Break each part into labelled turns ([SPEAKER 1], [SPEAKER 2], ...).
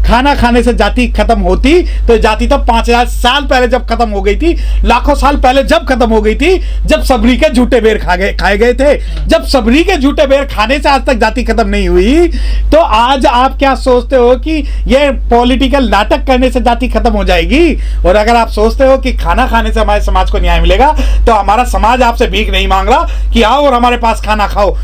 [SPEAKER 1] खाना खाने से जाति खत्म होती तो जाति तब 5000 साल पहले जब खत्म हो गई थी, लाखों साल पहले जब खत्म हो गई थी, जब सबरी के झूठे बेर खाए गए थे। जब सबरी के झूठे बेर खाने से आज तक जाति खत्म नहीं हुई, तो आज आप क्या सोचते हो कि ये पॉलिटिकल नाटक करने से जाति खत्म हो जाएगी? और अगर आप सोचते हो कि खाना खाने से हमारे समाज को न्याय मिलेगा, तो हमारा समाज आपसे भीख नहीं मांग रहा कि आओ और हमारे पास खाना खाओ।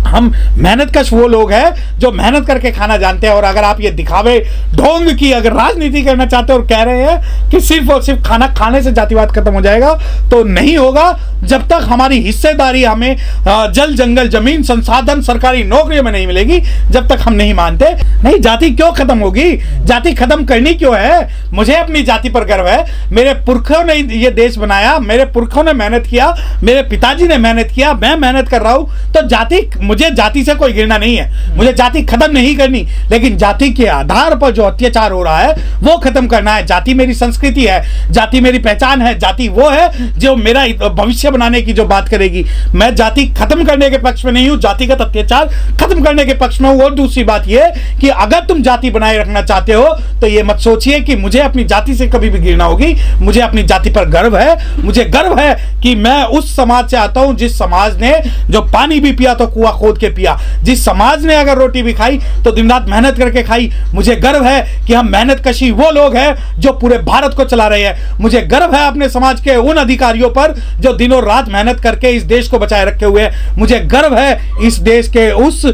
[SPEAKER 1] हम मेहनतकश वो लोग हैं जो मेहनत करके खाना जानते हैं। और अगर आप ये दिखावे ढोंग की अगर राजनीति करना चाहते हो और कह रहे हैं कि सिर्फ और सिर्फ खाना खाने से जातिवाद खत्म हो जाएगा, तो नहीं होगा। जब तक हमारी हिस्सेदारी हमें जल जंगल जमीन संसाधन सरकारी नौकरियों में नहीं मिलेगी, जब तक हम नहीं मानते, नहीं जाति क्यों खत्म होगी? जाति खत्म करनी क्यों है? मुझे अपनी जाति पर गर्व है। मेरे पुरखों ने ये देश बनाया, मेरे पुरखों ने मेहनत किया, मेरे पिताजी ने मेहनत किया, मैं मेहनत कर रहा हूं। तो मुझे जाति से कोई घृणा नहीं है, मुझे जाति खत्म नहीं करनी, लेकिन जाति के आधार पर जो अत्याचार हो रहा है वो खत्म करना है। जाति मेरी संस्कृति है, जाति मेरी पहचान है, जाति वो है जो मेरा भविष्य बनाने की जो बात करेगी। मैं जाति खत्म करने के पक्ष में नहीं हूं, जातिगत अत्याचार खत्म करने के पक्ष में हूं। और दूसरी बात ये कि अगर तुम जाति बनाए रखना चाहते हो तो ये मत सोचिए कि मुझे अपनी जाति से कभी भी घृणा होगी। मुझे अपनी जाति पर गर्व है। मुझे गर्व है कि मैं उस समाज से आता हूं जिस समाज ने जो पानी भी पिया तो कुआं खोद के पिया, जिस समाज ने अगर रोटी भी खाई तो दिन रात मेहनत करके खाई। मुझे गर्व है कि हम मेहनत कशी वो लोग हैं जो पूरे भारत को चला रहे हैं। मुझे गर्व है अपने समाज के उन अधिकारियों पर जो दिनों रात मेहनत करके इस देश को बचाए रखे हुए हैं। मुझे गर्व है इस देश के उस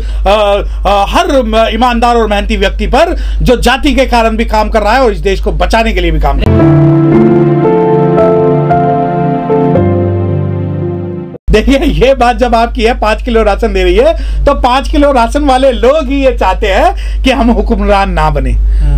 [SPEAKER 1] हर ईमानदार और मेहनती व्यक्ति पर जो जाति के कारण भी काम कर रहा है और इस देश को बचाने के लिए भी काम कर रहा है। देखिए, ये बात जब आपकी है 5 किलो राशन दे रही है, तो 5 किलो राशन वाले लोग ही ये चाहते हैं कि हम हुक्मरान ना बने।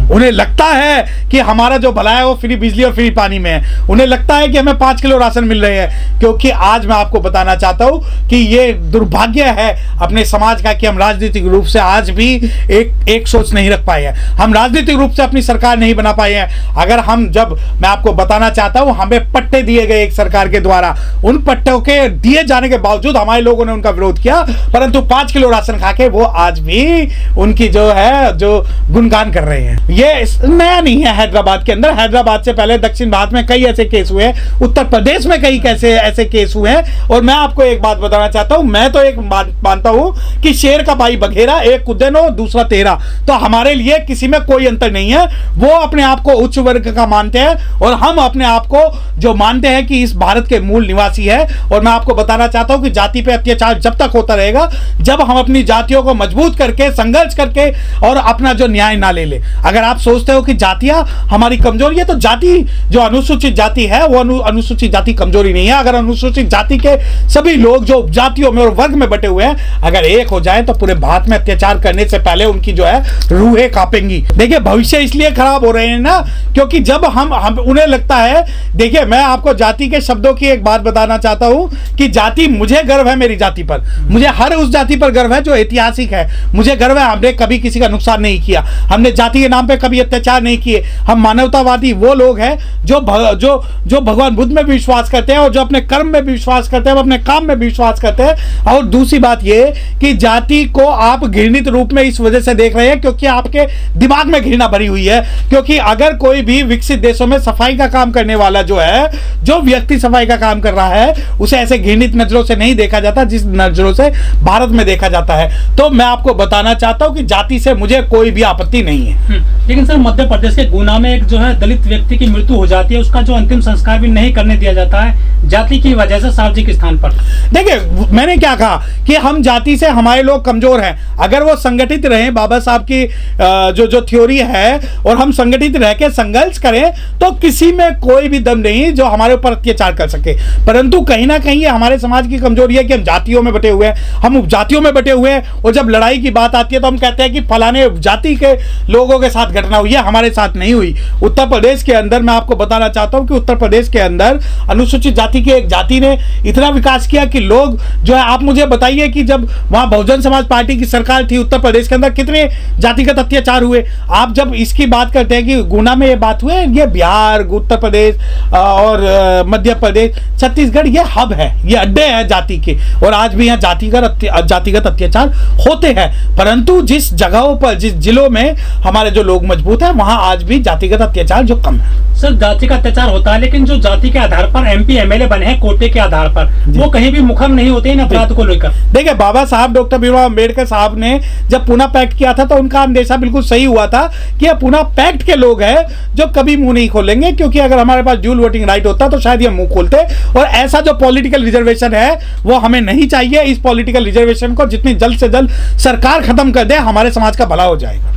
[SPEAKER 1] उन्हें लगता है कि हमारा जो भला है वो फ्री बिजली और फ्री पानी में है। उन्हें लगता है कि हमें 5 किलो राशन मिल रहे हैं। क्योंकि आज मैं आपको बताना चाहता हूं कि ये दुर्भाग्य है अपने समाज का कि हम राजनीतिक रूप से आज भी एक सोच नहीं रख पाए हैं। हम राजनीतिक रूप से अपनी सरकार नहीं बना पाए हैं। अगर मैं आपको बताना चाहता हूं, हमें पट्टे दिए गए एक सरकार के द्वारा, उन पट्टों के दिए जाने के बावजूद हमारे लोगों ने उनका विरोध किया, परंतु 5 किलो राशन खा के वो आज भी उनकी जो गुणगान कर रहे हैं। ये नया नहीं है हैदराबाद के अंदर। हैदराबाद से पहले दक्षिण भारत में कई ऐसे केस हुए, उत्तर प्रदेश में कई ऐसे केस हुए हैं। और मैं आपको एक बात बताना चाहता हूं, मैं तो एक बात मानता हूं कि शेर का भाई बघेरा, एक कुदेनो दूसरा तेरा। तो हमारे लिए किसी में कोई अंतर नहीं है। वो अपने आप को उच्च वर्ग का मानते हैं और हम अपने आप को जो मानते हैं कि इस भारत के मूल निवासी है। और मैं आपको बताना चाहता हूं कि जाति पे अत्याचार जब तक होता रहेगा, जब हम अपनी जातियों को मजबूत करके संघर्ष करके और अपना जो न्याय ना ले ले। अगर आप सोचते हो कि जातियां हमारी कमजोरी है, तो जाति जो अनुसूचित जाति है वो अनुसूचित जाति कमजोरी नहीं है। अगर अनुसूचित जाति के सभी लोग जो जातियों में और वर्ग में बटे हुए हैं अगर एक हो जाए, तो पूरे भारत में अत्याचार करने से पहले उनकी जो है रूहें कांपेंगी। देखिए, भविष्य इसलिए खराब हो रहे हैं ना, क्योंकि जब हम उन्हें लगता है, देखिए मैं आपको जाति के शब्दों की एक बात बताना चाहता हूं कि जाति, मुझे गर्व है मेरी जाति पर, मुझे हर उस जाति पर गर्व है जो ऐतिहासिक है। मुझे गर्व है हमने कभी किसी का नुकसान नहीं किया, हमने जाति के नाम पे कभी अत्याचार नहीं किए। हम मानवतावादी वो लोग हैं जो भगवान बुद्ध में भी विश्वास करते हैं और जो अपने कर्म में भी विश्वास करते हैं, अपने काम में भी विश्वास करते हैं। और दूसरी बात ये कि जाति को आप घृणित रूप में इस वजह से देख रहे हैं क्योंकि आपके दिमाग में घृणा भरी हुई है। क्योंकि अगर कोई भी विकसित देशों में सफाई का काम करने वाला जो व्यक्ति सफाई का काम कर रहा है, उसे ऐसे घृणित नजरों से नहीं देखा जाता जिस नजरों से भारत में देखा जाता है। तो मैं आपको बताना चाहता हूं कि जाति से मुझे कोई भी आपत्ति नहीं है।
[SPEAKER 2] लेकिन सर, मध्य प्रदेश के गुना में एक जो है दलित व्यक्ति की मृत्यु हो जाती है, उसका जो अंतिम संस्कार भी नहीं करने दिया जाता है जाति की वजह से सार्वजनिक स्थान पर।
[SPEAKER 1] देखिए, मैंने क्या कहा कि हम जाति से हमारे लोग कमजोर हैं। अगर वो संगठित रहे, बाबा साहब की जो थ्योरी है, और हम संगठित रह के संघर्ष करें, तो किसी में कोई भी दम नहीं जो हमारे ऊपर अत्याचार कर सके। परंतु कहीं ना कहीं हमारे समाज की कमजोरी है कि हम जातियों में बटे हुए हैं, हम उपजातियों में बटे हुए हैं, और जब लड़ाई की बात आती है तो हम कहते हैं कि फलाने जाति के लोगों के साथ घटना हुई है, हमारे साथ नहीं हुई। उत्तर प्रदेश के अंदर मैं आपको बताना चाहता हूं कि उत्तर प्रदेश के अंदर अनुसूचित जाति की एक जाति ने इतना विकास किया कि लोग जो है, आप मुझे बताइए कि जब वहां बहुजन समाज पार्टी की सरकार थी उत्तर प्रदेश के अंदर कितने जातिगत अत्याचार हुए। आप जब इसकी बात करते हैं कि गुना में ये बात हुई, ये बिहार, उत्तर प्रदेश और मध्य प्रदेश, छत्तीसगढ़ ये हब है, ये अड्डे हैं जाति के, और आज भी यहाँ जातिगत अत्याचार होते हैं। परंतु जिस जगहों पर, जिस जिलों में हमारे जो लोग मजबूत हैं, वहां आज भी जातिगत अत्याचार जो कम है।
[SPEAKER 2] सर, जाति का अत्याचार होता है, लेकिन जो जाति के आधार पर MP MLA बने हैं कोटे के आधार पर, वो कहीं भी मुखर नहीं होते इन अपराध को लेकर।
[SPEAKER 1] देखिए, बाबा साहब डॉक्टर भीमराव अंबेडकर साहब ने जब पूना पैक्ट किया था तो उनका अंदेशा बिल्कुल सही हुआ था कि ये पूना पैक्ट के लोग हैं जो कभी मुंह नहीं खोलेंगे, क्योंकि अगर हमारे पास ड्यूल वोटिंग राइट होता तो शायद ये मुंह खोलते। और ऐसा जो पॉलिटिकल रिजर्वेशन है वो हमें नहीं चाहिए। इस पॉलिटिकल रिजर्वेशन को जितनी जल्द से जल्द सरकार खत्म कर दे, हमारे समाज का भला हो जाएगा।